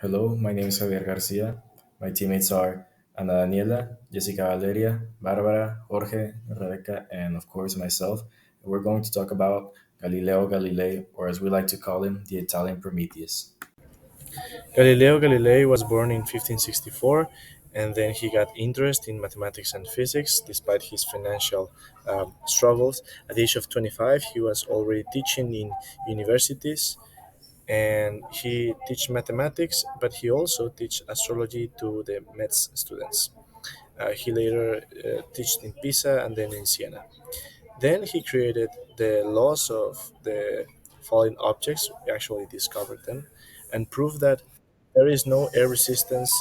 Hello, my name is Javier Garcia. My teammates are Ana Daniela, Jessica Valeria, Barbara, Jorge, Rebecca, and of course myself. And we're going to talk about Galileo Galilei, or as we like to call him, the Italian Prometheus. Galileo Galilei was born in 1564, and then he got interest in mathematics and physics despite his financial struggles. At the age of 25, he was already teaching in universities, and he teach mathematics, but he also teach astrology to the Metz students. He later taught in Pisa and then in Siena. Then he created the laws of the falling objects, we actually discovered them, and proved that there is no air resistance.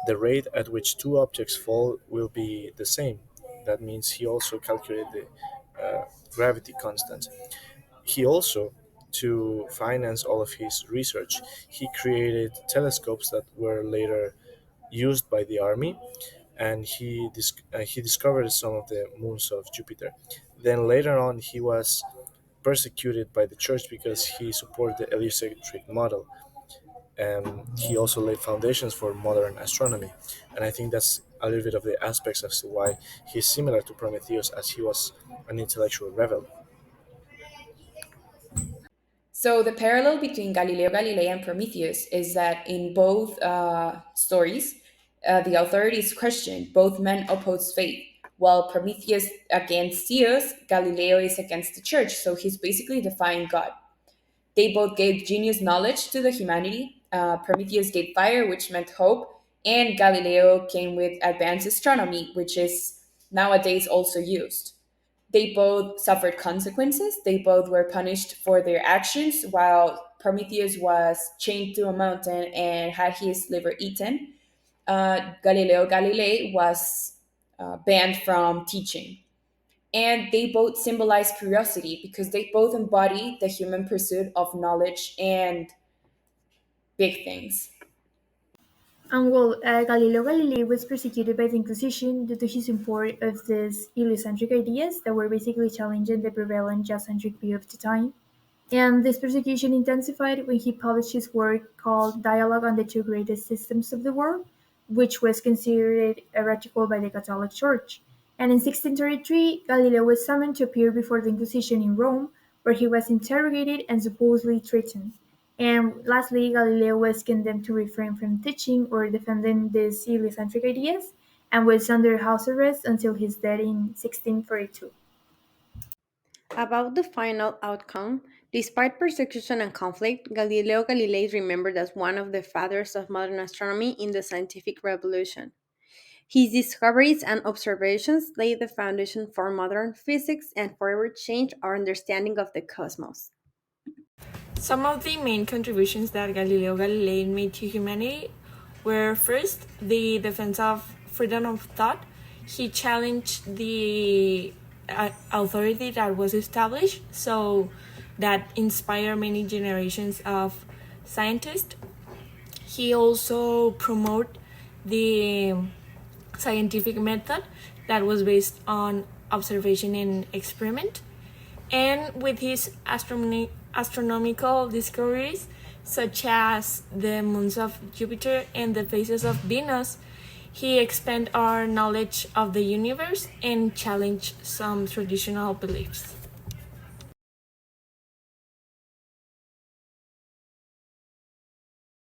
The rate at which two objects fall will be the same. That means he also calculated the gravity constant. He also, to finance all of his research, he created telescopes that were later used by the army, and he discovered some of the moons of Jupiter. Then later on, he was persecuted by the church because he supported the heliocentric model. He also laid foundations for modern astronomy, and I think that's a little bit of the aspects as to why he's similar to Prometheus, as he was an intellectual rebel. So the parallel between Galileo Galilei and Prometheus is that in both stories, the authority is Christian. Both men oppose faith. While Prometheus against Zeus, Galileo is against the church. So he's basically defying God. They both gave genius knowledge to the humanity. Prometheus gave fire, which meant hope, and Galileo came with advanced astronomy, which is nowadays also used. They both suffered consequences. They both were punished for their actions, while Prometheus was chained to a mountain and had his liver eaten. Galileo Galilei was banned from teaching. And they both symbolize curiosity because they both embody the human pursuit of knowledge and big things. Galileo Galilei was persecuted by the Inquisition due to his support of these heliocentric ideas that were basically challenging the prevalent geocentric view of the time. And this persecution intensified when he published his work called Dialogue on the Two Greatest Systems of the World, which was considered heretical by the Catholic Church. And in 1633, Galileo was summoned to appear before the Inquisition in Rome, where he was interrogated and supposedly threatened. And lastly, Galileo was condemned to refrain from teaching or defending these heliocentric ideas and was under house arrest until his death in 1642. About the final outcome, despite persecution and conflict, Galileo Galilei is remembered as one of the fathers of modern astronomy in the scientific revolution. His discoveries and observations laid the foundation for modern physics and forever changed our understanding of the cosmos. Some of the main contributions that Galileo Galilei made to humanity were first, the defense of freedom of thought. He challenged the authority that was established, so that inspired many generations of scientists. He also promoted the scientific method that was based on observation and experiment. And with his astronomical discoveries, such as the moons of Jupiter and the phases of Venus, he expanded our knowledge of the universe and challenged some traditional beliefs.